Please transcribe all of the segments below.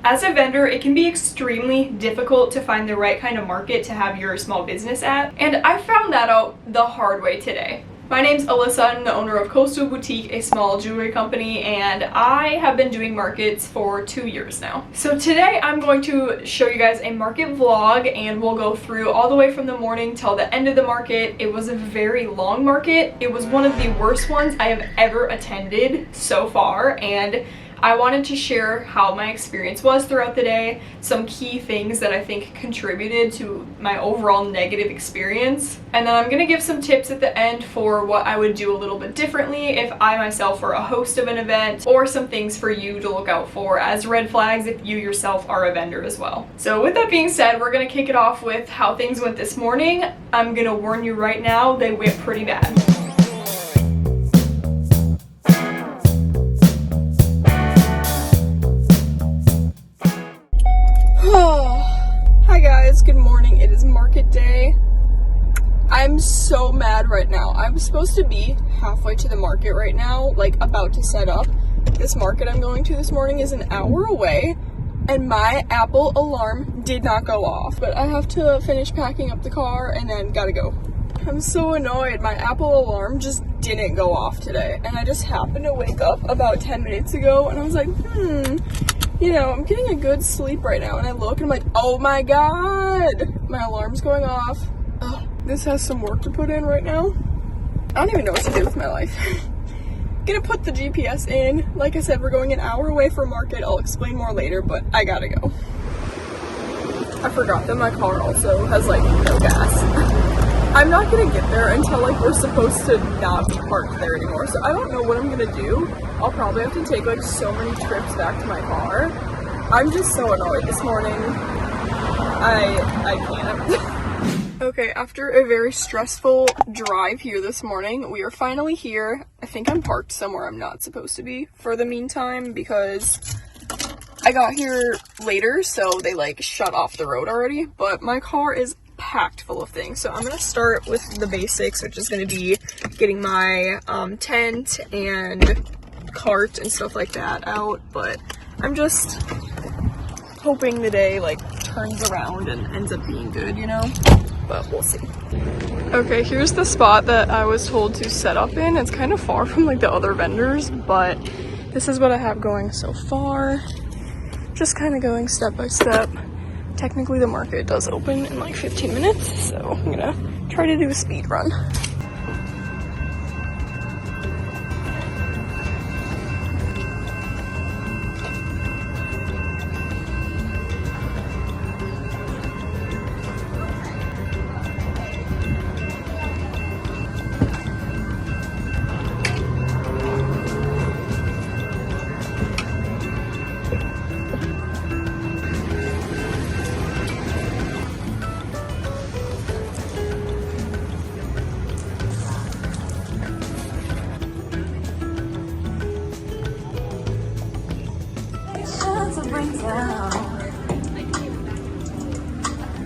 As a vendor, it can be extremely difficult to find the right kind of market to have your small business at, and I found that out the hard way today. My name's Alyssa. I'm the owner of Coastal Boutique, a small jewelry company, and I have been doing markets for 2 years now. So today I'm going to show you guys a market vlog, and we'll go through all the way from the morning till the end of the market. It was a very long market. It was one of the worst ones I have ever attended so far, and I wanted to share how my experience was throughout the day, some key things that I think contributed to my overall negative experience, and then I'm going to give some tips at the end for what I would do a little bit differently if I myself were a host of an event, or some things for you to look out for as red flags if you yourself are a vendor as well. So with that being said, we're going to kick it off with how things went this morning. I'm going to warn you right now, they went pretty bad. Hi guys, good morning. It is market day. I'm so mad right now. I'm supposed to be halfway to the market right now, like about to set up. This market I'm going to this morning is an hour away, and my Apple alarm did not go off. But I have to finish packing up the car and then gotta go. I'm so annoyed. My Apple alarm just didn't go off today, and I just happened to wake up about 10 minutes ago, and I was like, you know, I'm getting a good sleep right now, and I look and I'm like, oh my god, my alarm's going off. Ugh, this has some work to put in right now. I don't even know what to do with my life. Gonna put the GPS in. Like I said, we're going an hour away from market. I'll explain more later, but I gotta go. I forgot that my car also has like no gas. I'm not gonna get there until like we're supposed to not be parked there anymore, so I don't know what I'm gonna do. I'll probably have to take like so many trips back to my car. I'm just so annoyed this morning. I can't. Okay, after a very stressful drive here this morning, we are finally here. I think I'm parked somewhere I'm not supposed to be for the meantime because I got here later, so they like shut off the road already, but my car is packed full of things. So I'm gonna start with the basics, which is gonna be getting my tent and cart and stuff like that out, but I'm just hoping the day like turns around and ends up being good, you know, but we'll see. Okay, here's the spot that I was told to set up in. It's kind of far from like the other vendors, but this is what I have going so far. Just kind of going step by step. Technically the market does open in like 15 minutes, so I'm gonna try to do a speed run.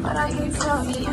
But I can tell you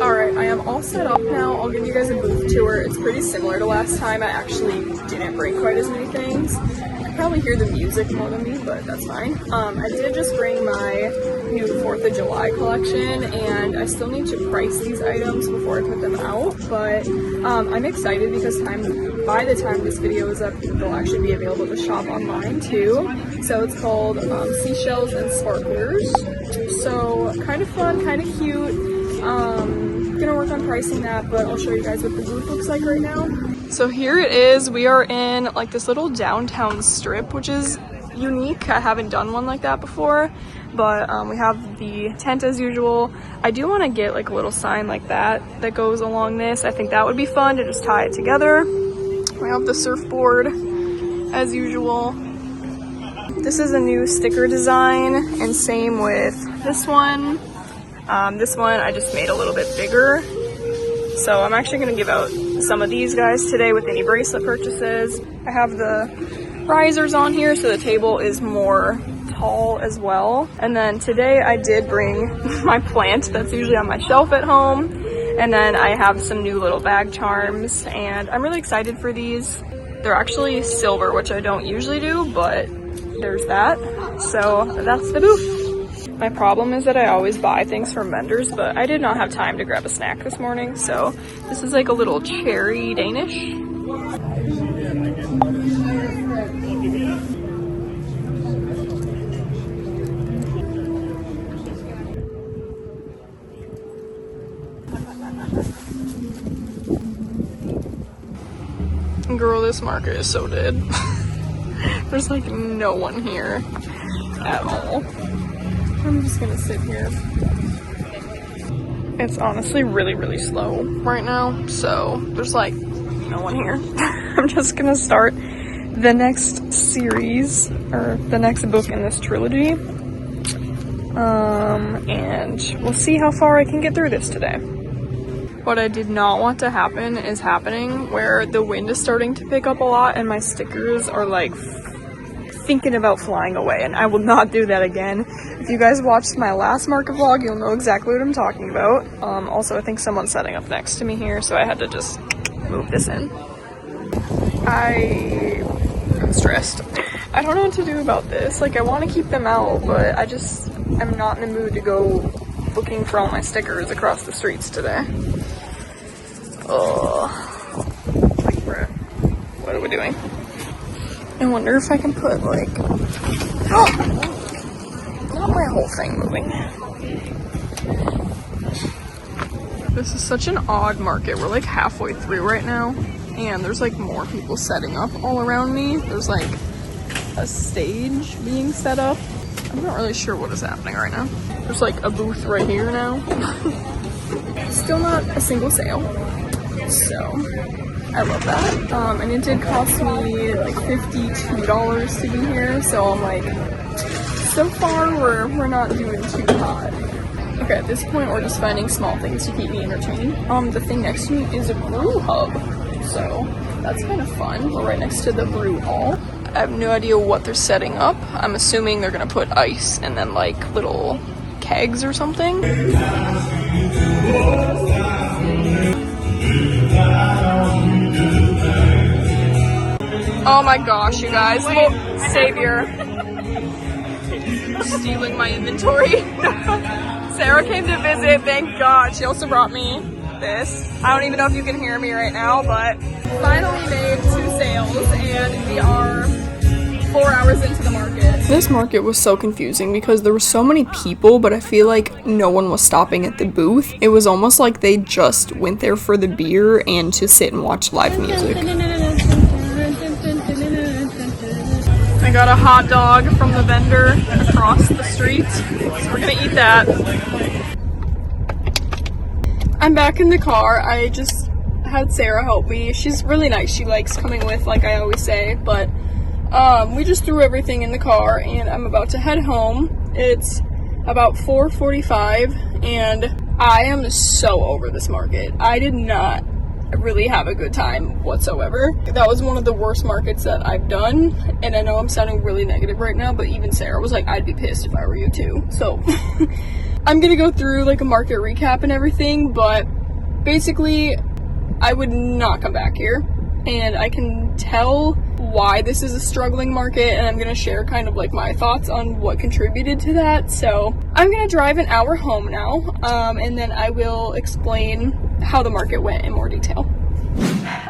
Alright, I am all set up now. I'll give you guys a booth tour. It's pretty similar to last time. I actually didn't bring quite as many things. I probably hear the music more than me, but that's fine. I did just bring my new 4th of July collection, and I still need to price these items before I put them out, but I'm excited because by the time this video is up, they'll actually be available to shop online too. So it's called Seashells and Sparklers. So kind of fun, kind of cute. Gonna work on pricing that, but I'll show you guys what the booth looks like right now. So here it is. We are in like this little downtown strip, which is unique. I haven't done one like that before, but we have the tent as usual. I do want to get like a little sign like that goes along this. I think that would be fun to just tie it together. We have the surfboard as usual. This is a new sticker design, and same with this one. This one I just made a little bit bigger So I'm actually going to give out some of these guys today with any bracelet purchases. I have the risers on here so the table is more tall as well. And then today I did bring my plant that's usually on my shelf at home. And then I have some new little bag charms and I'm really excited for these. They're actually silver, which I don't usually do, but there's that. So that's the booth. My problem is that I always buy things from vendors, but I did not have time to grab a snack this morning. So this is like a little cherry Danish. Girl, this market is so dead. There's like no one here at all. I'm just gonna sit here. It's honestly really, really slow right now, so there's like no one here. I'm just gonna start the next series, or the next book in this trilogy. And we'll see how far I can get through this today. What I did not want to happen is happening, where the wind is starting to pick up a lot and my stickers are like thinking about flying away, and I will not do that again. If you guys watched my last market vlog, you'll know exactly what I'm talking about. Also, I think someone's setting up next to me here, so I had to just move this in. I'm stressed. I don't know what to do about this. Like, I want to keep them out, but I'm not in the mood to go looking for all my stickers across the streets today. Like, what are we doing? I wonder if I can put like, not my whole thing moving. This is such an odd market. We're like halfway through right now, and there's like more people setting up all around me. There's like a stage being set up. I'm not really sure what is happening right now. There's like a booth right here now. Still not a single sale, so I love that. And it did cost me like $52 to be here, so I'm like, so far we're not doing too hot. Okay, at this point we're just finding small things to keep me entertained. The thing next to me is a brew hub, so that's kind of fun. We're right next to the brew hall. I have no idea what they're setting up. I'm assuming they're gonna put ice and then like little kegs or something. Oh my gosh, you guys. Look, Savior. Stealing my inventory. Sarah came to visit, thank God. She also brought me this. I don't even know if you can hear me right now, but finally made 2 sales and we are 4 hours into the market. This market was so confusing because there were so many people, but I feel like no one was stopping at the booth. It was almost like they just went there for the beer and to sit and watch live music. I got a hot dog from the vendor across the street, so we're gonna eat that. I'm back in the car. I just had Sarah help me. She's really nice. She likes coming with, like I always say, but we just threw everything in the car and I'm about to head home. It's about 4:45 and I am so over this market. I did not really have a good time whatsoever. That was one of the worst markets that I've done, and I know I'm sounding really negative right now, but even Sarah was like, I'd be pissed if I were you too. So I'm gonna go through like a market recap and everything, but basically I would not come back here, and I can tell why this is a struggling market, and I'm gonna share kind of like my thoughts on what contributed to that. So I'm gonna drive an hour home now, and then I will explain how the market went in more detail.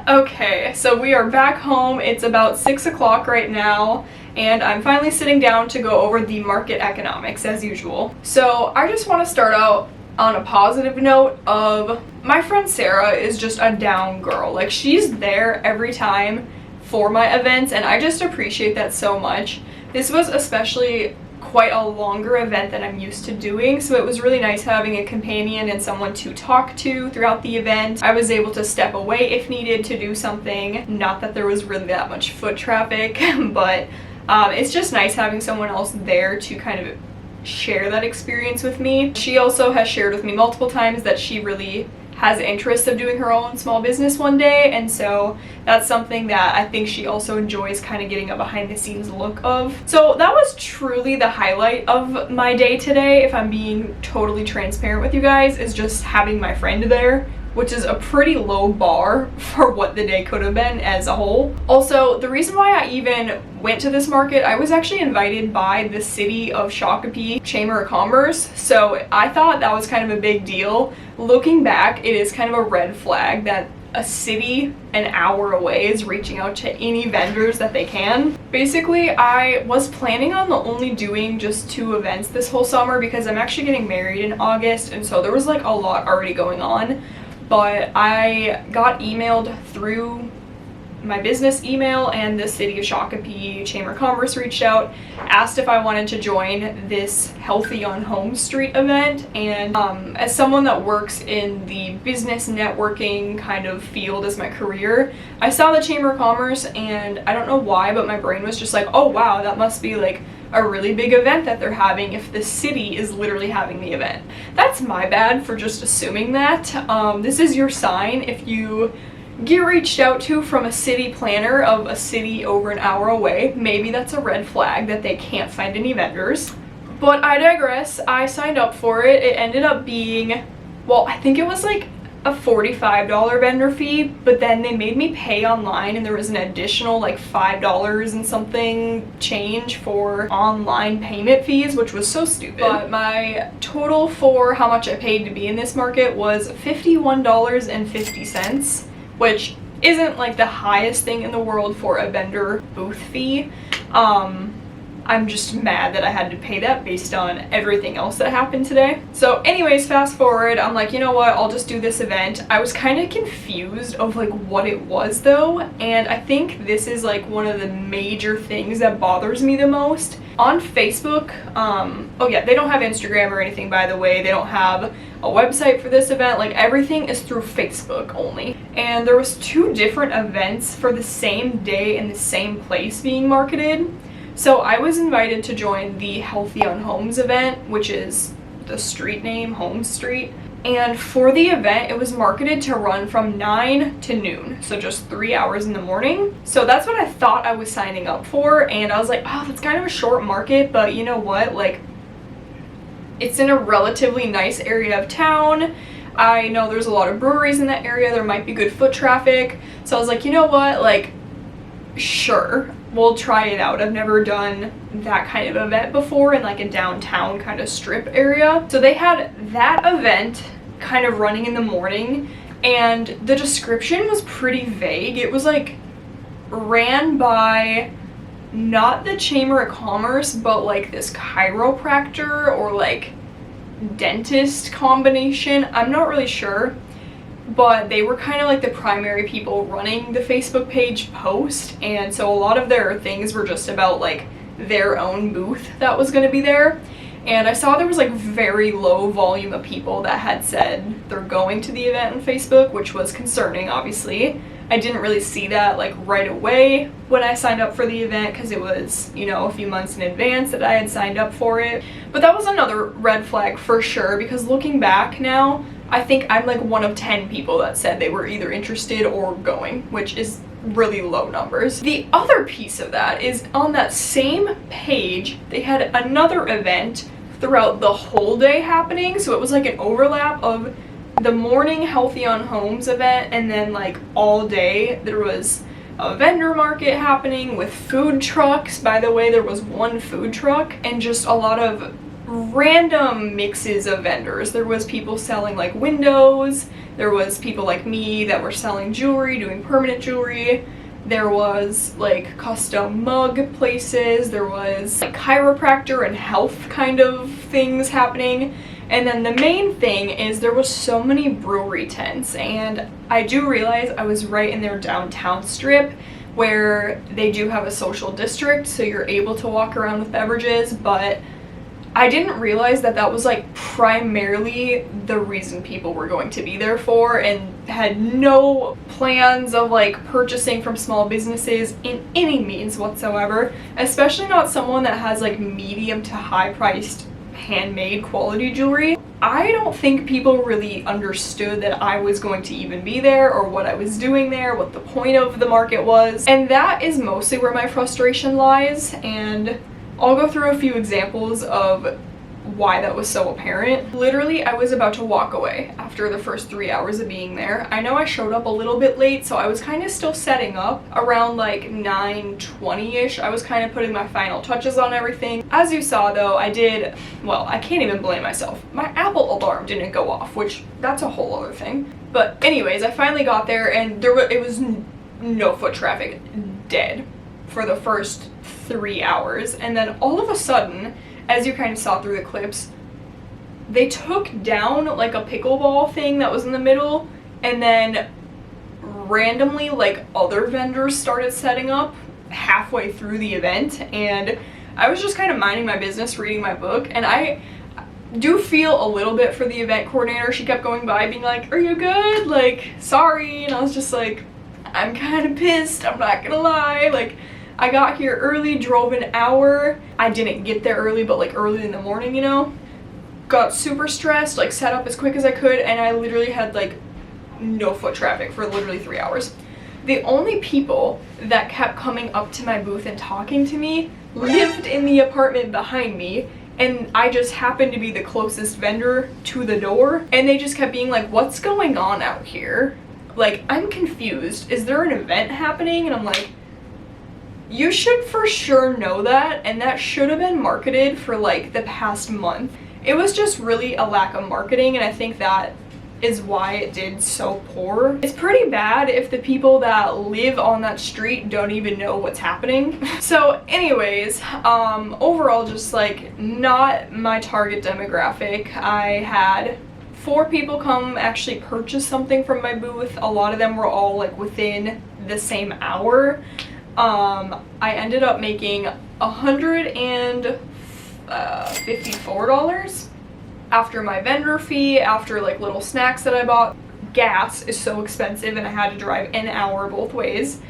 Okay, so we are back home. It's about 6 o'clock right now, and I'm finally sitting down to go over the market economics as usual. So I just want to start out on a positive note of my friend Sarah is just a down girl. Like, she's there every time for my events, and I just appreciate that so much. This was especially quite a longer event than I'm used to doing, so it was really nice having a companion and someone to talk to throughout the event. I was able to step away if needed to do something. Not that there was really that much foot traffic, but it's just nice having someone else there to kind of share that experience with me. She also has shared with me multiple times that she really has interest of doing her own small business one day, and so that's something that I think she also enjoys kind of getting a behind the scenes look of. So that was truly the highlight of my day today, if I'm being totally transparent with you guys, is just having my friend there, which is a pretty low bar for what the day could have been as a whole. Also, the reason why I even went to this market, I was actually invited by the city of Shakopee Chamber of Commerce, so I thought that was kind of a big deal. Looking back, it is kind of a red flag that a city an hour away is reaching out to any vendors that they can. Basically, I was planning on only doing just 2 events this whole summer because I'm actually getting married in August, and so there was like a lot already going on. But I got emailed through my business email, and the city of Shakopee Chamber of Commerce reached out, asked if I wanted to join this Healthy on Home Street event. And as someone that works in the business networking kind of field as my career, I saw the Chamber of Commerce, and I don't know why, but my brain was just like, oh wow, that must be like a really big event that they're having if the city is literally having the event. That's my bad for just assuming that. This is your sign if you get reached out to from a city planner of a city over an hour away. Maybe that's a red flag that they can't find any vendors. But I digress. I signed up for it. It ended up being, well, I think it was like a $45 vendor fee, but then they made me pay online, and there was an additional like $5 and something change for online payment fees, which was so stupid. But my total for how much I paid to be in this market was $51.50, which isn't like the highest thing in the world for a vendor booth fee. I'm just mad that I had to pay that based on everything else that happened today. So anyways, fast forward, I'm like, you know what, I'll just do this event. I was kind of confused of like what it was though, and I think this is like one of the major things that bothers me the most. On Facebook, oh yeah, they don't have Instagram or anything, by the way. They don't have a website for this event. Like, everything is through Facebook only. And there was 2 different events for the same day in the same place being marketed. So I was invited to join the Healthy on Homes event, which is the street name, Home Street. And for the event, it was marketed to run from 9 to noon, so just 3 hours in the morning. So that's what I thought I was signing up for, and I was like, oh, that's kind of a short market, but you know what, like, it's in a relatively nice area of town. I know there's a lot of breweries in that area, there might be good foot traffic, so I was like, you know what, like, sure, we'll try it out. I've never done that kind of event before in like a downtown kind of strip area. So they had that event kind of running in the morning, and the description was pretty vague. It was like ran by not the Chamber of Commerce, but like this chiropractor or like dentist combination. I'm not really sure. But they were kind of like the primary people running the Facebook page post, and so a lot of their things were just about like their own booth that was going to be there. And I saw there was like very low volume of people that had said they're going to the event on Facebook, which was concerning, obviously. I didn't really see that like right away when I signed up for the event, because it was, you know, a few months in advance that I had signed up for it. But that was another red flag for sure, because looking back now, I think I'm like one of 10 people that said they were either interested or going, which is really low numbers. The other piece of that is on that same page, they had another event throughout the whole day happening. So it was like an overlap of the morning Healthy on Homes event, and then like all day there was a vendor market happening with food trucks. By the way, there was 1 food truck, and just a lot of random mixes of vendors. There was people selling like windows, there was people like me that were selling jewelry, doing permanent jewelry, there was like custom mug places, there was like chiropractor and health kind of things happening. And then the main thing is there was so many brewery tents, and I do realize I was right in their downtown strip where they do have a social district, so you're able to walk around with beverages, but I didn't realize that that was like primarily the reason people were going to be there for, and had no plans of like purchasing from small businesses in any means whatsoever, especially not someone that has like medium to high priced handmade quality jewelry. I don't think people really understood that I was going to even be there or what I was doing there, what the point of the market was. And that is mostly where my frustration lies, and I'll go through a few examples of why that was so apparent. Literally, I was about to walk away after the first 3 hours of being there. I know I showed up a little bit late, so I was kind of still setting up around like 9:20-ish. I was kind of putting my final touches on everything. As you saw though, I can't even blame myself. My Apple alarm didn't go off, which that's a whole other thing. But anyways, I finally got there and it was no foot traffic, dead for the first 3 hours. And then all of a sudden, as you kind of saw through the clips, they took down like a pickleball thing that was in the middle, and then randomly like other vendors started setting up halfway through the event, and I was just kind of minding my business, reading my book, and I do feel a little bit for the event coordinator. She kept going by being like, "Are you good? Like, sorry." And I was just like, I'm kind of pissed, I'm not gonna lie. Like, I got here early, drove an hour. I didn't get there early, but like early in the morning, you know? Got super stressed, like set up as quick as I could, and I literally had like no foot traffic for literally 3 hours. The only people that kept coming up to my booth and talking to me lived in the apartment behind me, and I just happened to be the closest vendor to the door, and they just kept being like, "What's going on out here? Like, I'm confused. Is there an event happening?" And I'm like, you should for sure know that, and that should have been marketed for like the past month. It was just really a lack of marketing, and I think that is why it did so poor. It's pretty bad if the people that live on that street don't even know what's happening. So anyways, overall just like not my target demographic. I had 4 people come actually purchase something from my booth. A lot of them were all like within the same hour. I ended up making $154 after my vendor fee, after like little snacks that I bought. Gas is so expensive and I had to drive an hour both ways.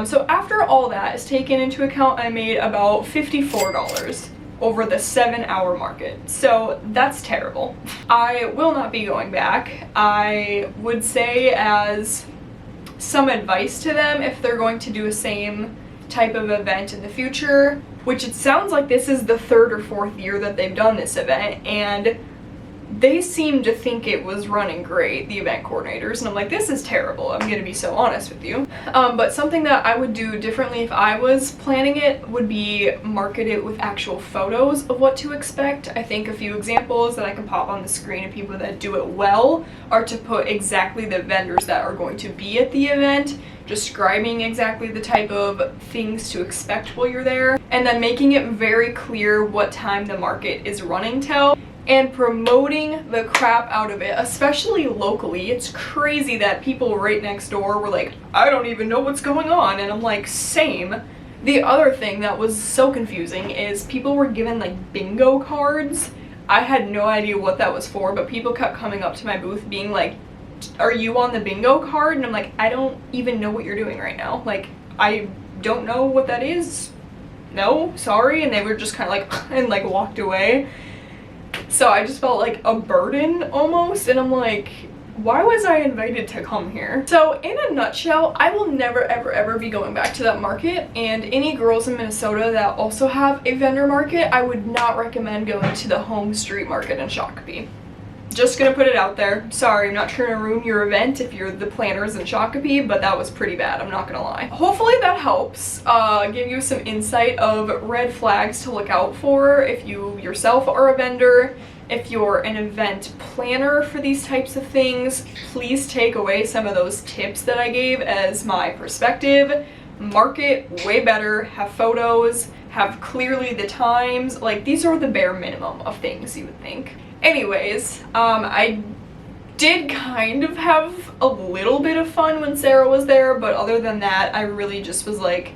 So after all that is taken into account, I made about $54 over the 7-hour market. So that's terrible. I will not be going back. I would say, as some advice to them, if they're going to do a same type of event in the future, which it sounds like this is the 3rd or 4th year that they've done this event, and they seem to think it was running great, the event coordinators, and I'm like, this is terrible, I'm gonna be so honest with you. But something that I would do differently if I was planning it would be market it with actual photos of what to expect. I think a few examples that I can pop on the screen of people that do it well are to put exactly the vendors that are going to be at the event, describing exactly the type of things to expect while you're there, and then making it very clear what time the market is running till, and promoting the crap out of it, especially locally. It's crazy that people right next door were like, "I don't even know what's going on," and I'm like, same. The other thing that was so confusing is people were given like bingo cards. I had no idea what that was for, but people kept coming up to my booth being like, "Are you on the bingo card?" And I'm like, I don't even know what you're doing right now. Like, I don't know what that is. No, sorry. And they were just kind of like, and like walked away. So I just felt like a burden almost, and I'm like, why was I invited to come here? So in a nutshell, I will never ever ever be going back to that market, and any girls in Minnesota that also have a vendor market, I would not recommend going to the home street market in Shakopee. Just gonna put it out there. Sorry, I'm not trying to ruin your event if you're the planners in Shakopee, but that was pretty bad, I'm not gonna lie. Hopefully that helps give you some insight of red flags to look out for if you yourself are a vendor. If you're an event planner for these types of things, please take away some of those tips that I gave as my perspective. Market way better, have photos, have clearly the times. Like, these are the bare minimum of things you would think. Anyways, I did kind of have a little bit of fun when Sarah was there, but other than that, I really just was like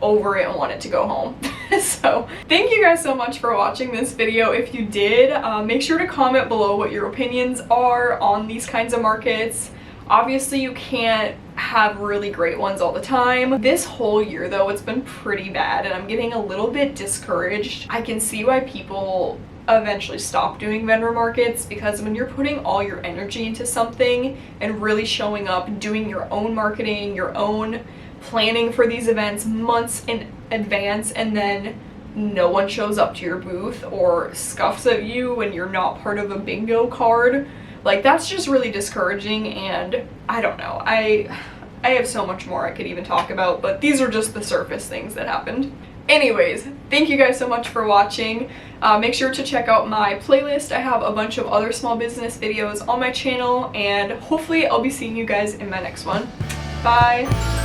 over it and wanted to go home. So thank you guys so much for watching this video. If you did, make sure to comment below what your opinions are on these kinds of markets. Obviously you can't have really great ones all the time. This whole year though, it's been pretty bad and I'm getting a little bit discouraged. I can see why people eventually stop doing vendor markets, because when you're putting all your energy into something and really showing up, doing your own marketing, your own planning for these events months in advance, and then no one shows up to your booth or scuffs at you when you're not part of a bingo card, like that's just really discouraging. And I don't know, I have so much more I could even talk about, but these are just the surface things that happened. Anyways, thank you guys so much for watching. Make sure to check out my playlist. I have a bunch of other small business videos on my channel, and hopefully I'll be seeing you guys in my next one. Bye!